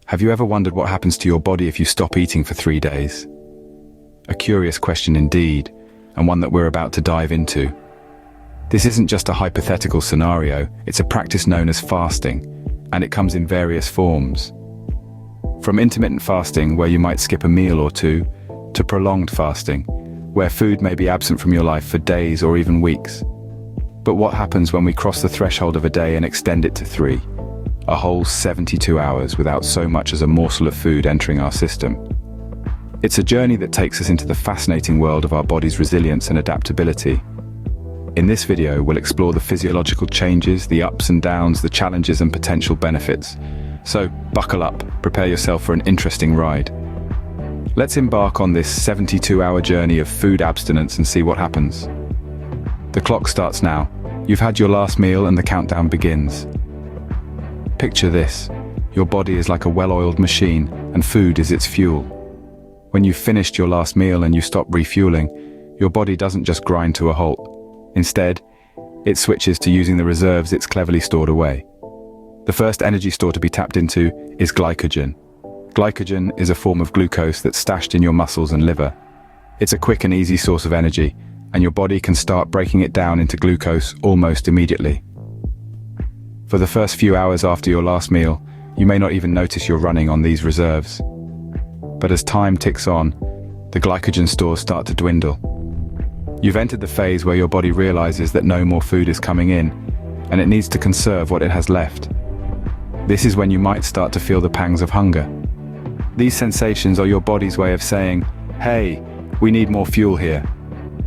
Have you ever wondered what happens to your body if you stop eating for 3 days? A curious question indeed, and one that we're about to dive into. This isn't just a hypothetical scenario, it's a practice known as fasting, and it comes in various forms. From intermittent fasting, where you might skip a meal or two, to prolonged fasting, where food may be absent from your life for days or even weeks. But what happens when we cross the threshold of a day and extend it to 3? A whole 72 hours without so much as a morsel of food entering our system. It's a journey that takes us into the fascinating world of our body's resilience and adaptability. In this video, we'll explore the physiological changes, the ups and downs, the challenges and potential benefits. So, buckle up, prepare yourself for an interesting ride. Let's embark on this 72-hour journey of food abstinence and see what happens. The clock starts now. You've had your last meal and the countdown begins. Picture this. Your body is like a well-oiled machine, and food is its fuel. When you've finished your last meal and you stop refueling, your body doesn't just grind to a halt. Instead, it switches to using the reserves it's cleverly stored away. The first energy store to be tapped into is glycogen. Glycogen is a form of glucose that's stashed in your muscles and liver. It's a quick and easy source of energy, and your body can start breaking it down into glucose almost immediately. For the first few hours after your last meal, you may not even notice you're running on these reserves. But as time ticks on, the glycogen stores start to dwindle. You've entered the phase where your body realizes that no more food is coming in, and it needs to conserve what it has left. This is when you might start to feel the pangs of hunger. These sensations are your body's way of saying, "Hey, we need more fuel here."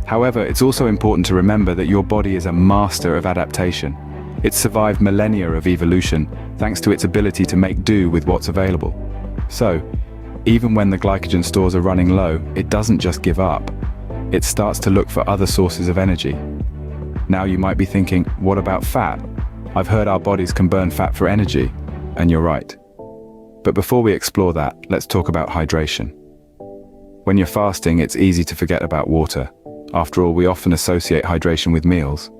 However, it's also important to remember that your body is a master of adaptation. It's survived millennia of evolution thanks to its ability to make do with what's available. So, even when the glycogen stores are running low, it doesn't just give up. It starts to look for other sources of energy. Now you might be thinking, what about fat? I've heard our bodies can burn fat for energy, and you're right. But before we explore that, let's talk about hydration. When you're fasting, it's easy to forget about water. After all, we often associate hydration with meals.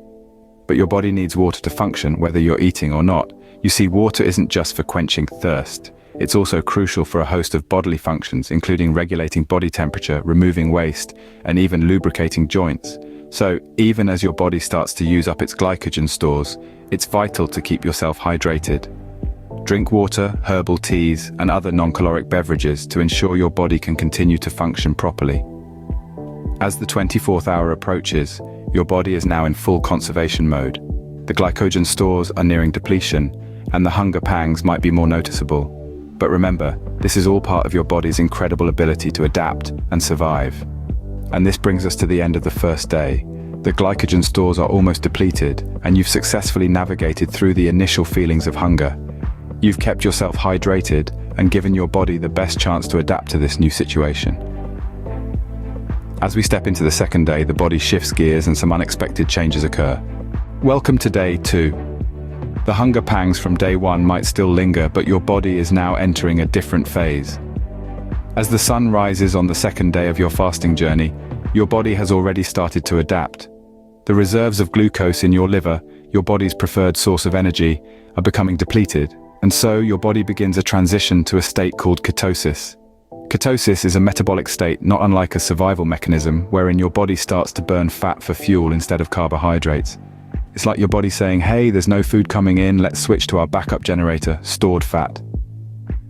But your body needs water to function, whether you're eating or not. You see, water isn't just for quenching thirst. It's also crucial for a host of bodily functions, including regulating body temperature, removing waste, and even lubricating joints. So, even as your body starts to use up its glycogen stores, it's vital to keep yourself hydrated. Drink water, herbal teas, and other non-caloric beverages to ensure your body can continue to function properly. As the 24th hour approaches, your body is now in full conservation mode. The glycogen stores are nearing depletion, and the hunger pangs might be more noticeable. But remember, this is all part of your body's incredible ability to adapt and survive. And this brings us to the end of the first day. The glycogen stores are almost depleted, and you've successfully navigated through the initial feelings of hunger. You've kept yourself hydrated and given your body the best chance to adapt to this new situation. As we step into the second day, the body shifts gears and some unexpected changes occur. Welcome to day 2. The hunger pangs from day 1 might still linger, but your body is now entering a different phase. As the sun rises on the second day of your fasting journey, your body has already started to adapt. The reserves of glucose in your liver, your body's preferred source of energy, are becoming depleted, and so your body begins a transition to a state called ketosis. Ketosis is a metabolic state not unlike a survival mechanism wherein your body starts to burn fat for fuel instead of carbohydrates. It's like your body saying, "Hey, there's no food coming in, let's switch to our backup generator, stored fat."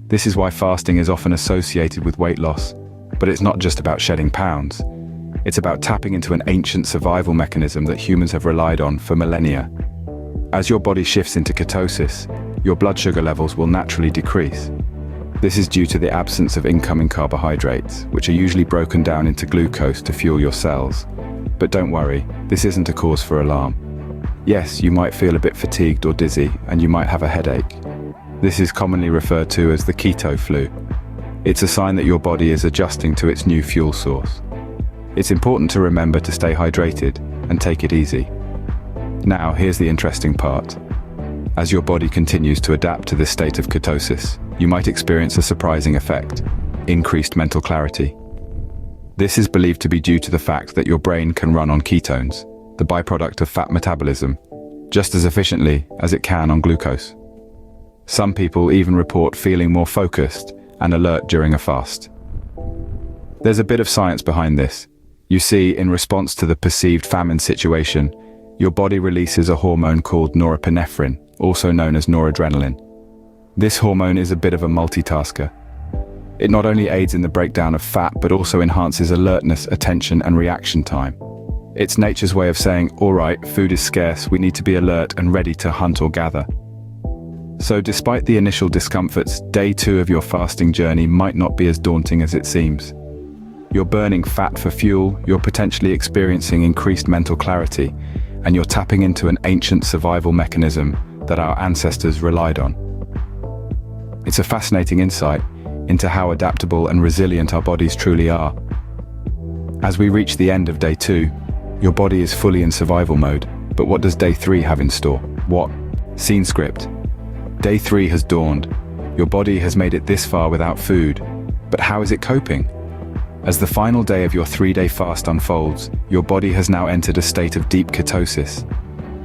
This is why fasting is often associated with weight loss. But it's not just about shedding pounds. It's about tapping into an ancient survival mechanism that humans have relied on for millennia. As your body shifts into ketosis, your blood sugar levels will naturally decrease. This is due to the absence of incoming carbohydrates, which are usually broken down into glucose to fuel your cells. But don't worry, this isn't a cause for alarm. Yes, you might feel a bit fatigued or dizzy, and you might have a headache. This is commonly referred to as the keto flu. It's a sign that your body is adjusting to its new fuel source. It's important to remember to stay hydrated and take it easy. Now, here's the interesting part. As your body continues to adapt to this state of ketosis, you might experience a surprising effect: increased mental clarity. This is believed to be due to the fact that your brain can run on ketones, the byproduct of fat metabolism, just as efficiently as it can on glucose. Some people even report feeling more focused and alert during a fast. There's a bit of science behind this. You see, in response to the perceived famine situation, your body releases a hormone called norepinephrine, also known as noradrenaline. This hormone is a bit of a multitasker. It not only aids in the breakdown of fat, but also enhances alertness, attention, and reaction time. It's nature's way of saying, all right, food is scarce, we need to be alert and ready to hunt or gather. So despite the initial discomforts, day 2 of your fasting journey might not be as daunting as it seems. You're burning fat for fuel, you're potentially experiencing increased mental clarity, and you're tapping into an ancient survival mechanism that our ancestors relied on. It's a fascinating insight into how adaptable and resilient our bodies truly are. As we reach the end of day 2, your body is fully in survival mode, but what does day 3 have in store? What? Scene script. Day 3 has dawned. Your body has made it this far without food, but how is it coping? As the final day of your 3-day fast unfolds, your body has now entered a state of deep ketosis.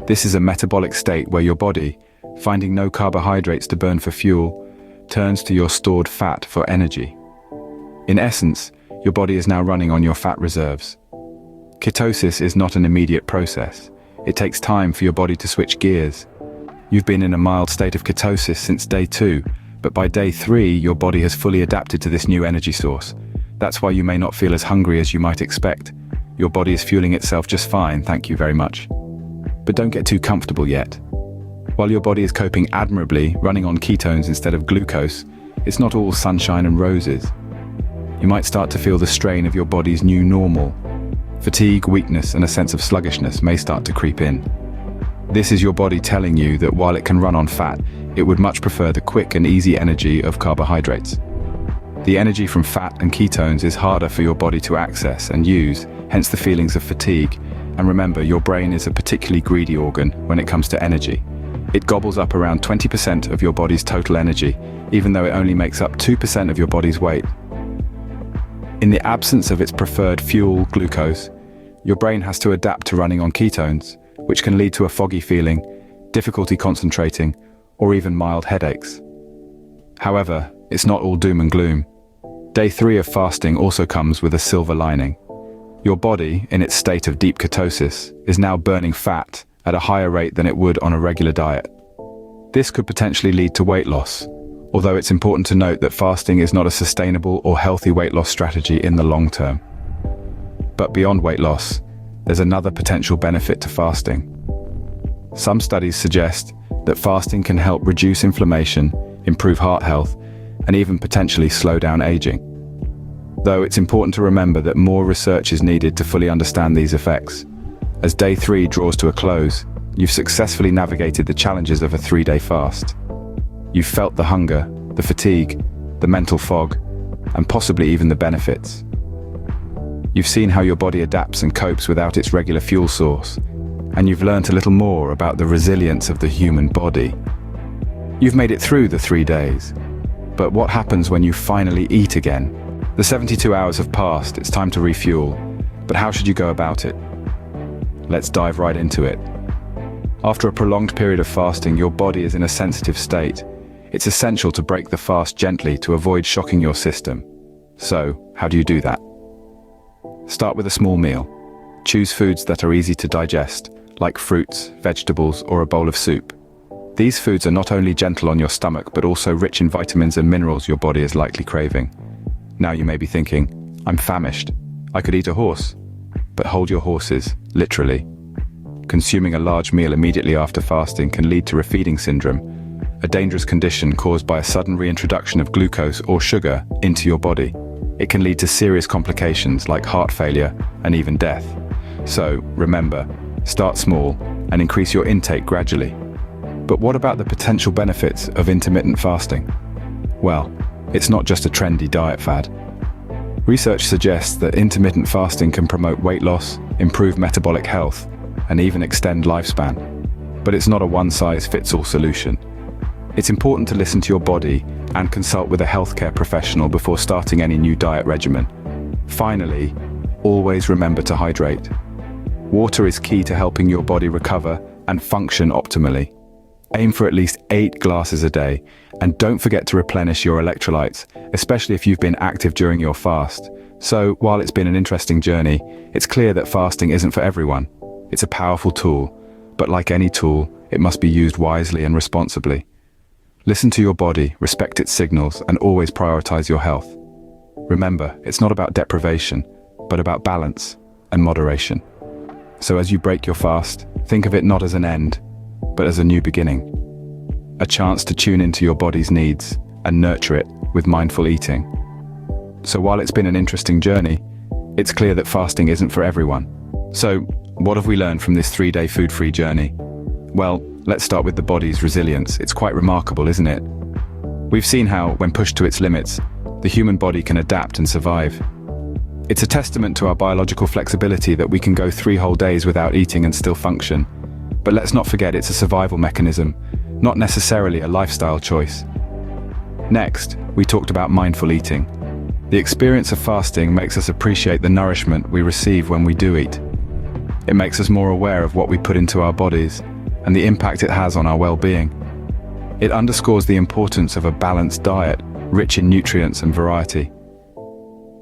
This is a metabolic state where your body, finding no carbohydrates to burn for fuel, turns to your stored fat for energy. In essence, your body is now running on your fat reserves. Ketosis is not an immediate process. It takes time for your body to switch gears. You've been in a mild state of ketosis since day 2, but by day 3, your body has fully adapted to this new energy source. That's why you may not feel as hungry as you might expect. Your body is fueling itself just fine, thank you very much. But don't get too comfortable yet. While your body is coping admirably, running on ketones instead of glucose, it's not all sunshine and roses. You might start to feel the strain of your body's new normal. Fatigue, weakness, and a sense of sluggishness may start to creep in. This is your body telling you that while it can run on fat, it would much prefer the quick and easy energy of carbohydrates. The energy from fat and ketones is harder for your body to access and use, hence the feelings of fatigue. And remember, your brain is a particularly greedy organ when it comes to energy. It gobbles up around 20% of your body's total energy, even though it only makes up 2% of your body's weight. In the absence of its preferred fuel, glucose, your brain has to adapt to running on ketones, which can lead to a foggy feeling, difficulty concentrating, or even mild headaches. However, it's not all doom and gloom. Day 3 of fasting also comes with a silver lining. Your body, in its state of deep ketosis, is now burning fat at a higher rate than it would on a regular diet. This could potentially lead to weight loss, although it's important to note that fasting is not a sustainable or healthy weight loss strategy in the long term. But beyond weight loss, there's another potential benefit to fasting. Some studies suggest that fasting can help reduce inflammation, improve heart health, and even potentially slow down aging. Though it's important to remember that more research is needed to fully understand these effects. As day 3 draws to a close, you've successfully navigated the challenges of a 3-day fast. You've felt the hunger, the fatigue, the mental fog, and possibly even the benefits. You've seen how your body adapts and copes without its regular fuel source, and you've learned a little more about the resilience of the human body. You've made it through the 3 days, but what happens when you finally eat again? The 72 hours have passed, it's time to refuel, but how should you go about it? Let's dive right into it. After a prolonged period of fasting, your body is in a sensitive state. It's essential to break the fast gently to avoid shocking your system. So, how do you do that? Start with a small meal. Choose foods that are easy to digest, like fruits, vegetables, or a bowl of soup. These foods are not only gentle on your stomach, but also rich in vitamins and minerals your body is likely craving. Now you may be thinking, I'm famished. I could eat a horse. But hold your horses, literally. Consuming a large meal immediately after fasting can lead to refeeding syndrome, a dangerous condition caused by a sudden reintroduction of glucose or sugar into your body. It can lead to serious complications like heart failure and even death. So, remember, start small and increase your intake gradually. But what about the potential benefits of intermittent fasting? Well, it's not just a trendy diet fad. Research suggests that intermittent fasting can promote weight loss, improve metabolic health, and even extend lifespan. But it's not a one-size-fits-all solution. It's important to listen to your body and consult with a healthcare professional before starting any new diet regimen. Finally, always remember to hydrate. Water is key to helping your body recover and function optimally. Aim for at least 8 glasses a day, and don't forget to replenish your electrolytes, especially if you've been active during your fast. So, while it's been an interesting journey, it's clear that fasting isn't for everyone. It's a powerful tool, but like any tool, it must be used wisely and responsibly. Listen to your body, respect its signals, and always prioritize your health. Remember, it's not about deprivation, but about balance and moderation. So as you break your fast, think of it not as an end, but as a new beginning. A chance to tune into your body's needs and nurture it with mindful eating. So while it's been an interesting journey, it's clear that fasting isn't for everyone. So, what have we learned from this 3-day food-free journey? Well, let's start with the body's resilience. It's quite remarkable, isn't it? We've seen how, when pushed to its limits, the human body can adapt and survive. It's a testament to our biological flexibility that we can go 3 whole days without eating and still function. But let's not forget it's a survival mechanism, not necessarily a lifestyle choice. Next, we talked about mindful eating. The experience of fasting makes us appreciate the nourishment we receive when we do eat. It makes us more aware of what we put into our bodies and the impact it has on our well-being. It underscores the importance of a balanced diet, rich in nutrients and variety.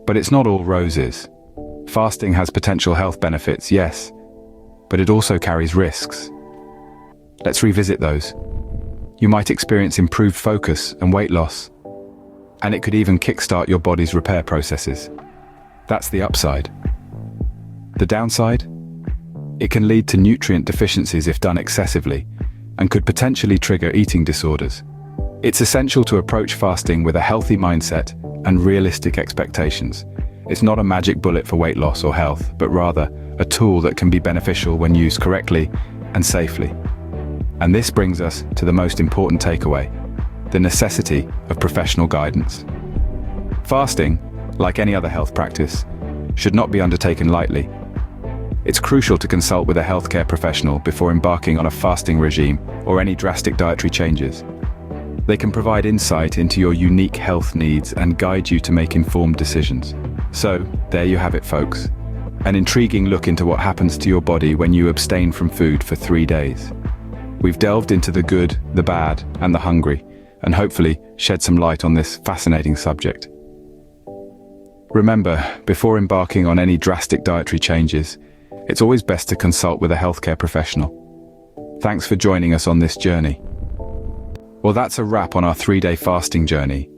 But it's not all roses. Fasting has potential health benefits, yes, but it also carries risks. Let's revisit those. You might experience improved focus and weight loss, and it could even kickstart your body's repair processes. That's the upside. The downside? It can lead to nutrient deficiencies if done excessively, and could potentially trigger eating disorders. It's essential to approach fasting with a healthy mindset and realistic expectations. It's not a magic bullet for weight loss or health, but rather a tool that can be beneficial when used correctly and safely. And this brings us to the most important takeaway: the necessity of professional guidance. Fasting, like any other health practice, should not be undertaken lightly. It's crucial to consult with a healthcare professional before embarking on a fasting regime or any drastic dietary changes. They can provide insight into your unique health needs and guide you to make informed decisions. So, there you have it, folks. An intriguing look into what happens to your body when you abstain from food for 3 days. We've delved into the good, the bad, and the hungry, and hopefully shed some light on this fascinating subject. Remember, before embarking on any drastic dietary changes, it's always best to consult with a healthcare professional. Thanks for joining us on this journey. Well, that's a wrap on our 3-day fasting journey.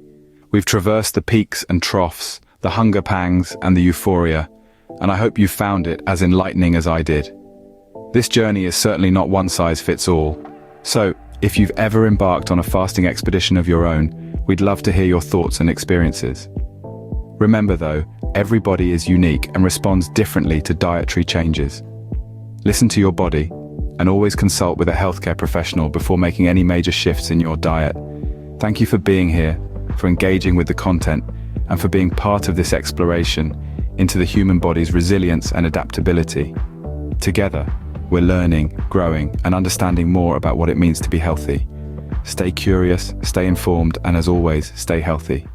We've traversed the peaks and troughs, the hunger pangs and the euphoria, and I hope you found it as enlightening as I did. This journey is certainly not one size fits all. So, if you've ever embarked on a fasting expedition of your own, we'd love to hear your thoughts and experiences. Remember though, everybody is unique and responds differently to dietary changes. Listen to your body, and always consult with a healthcare professional before making any major shifts in your diet. Thank you for being here, for engaging with the content, and for being part of this exploration into the human body's resilience and adaptability. Together, we're learning, growing, and understanding more about what it means to be healthy. Stay curious, stay informed, and as always, stay healthy.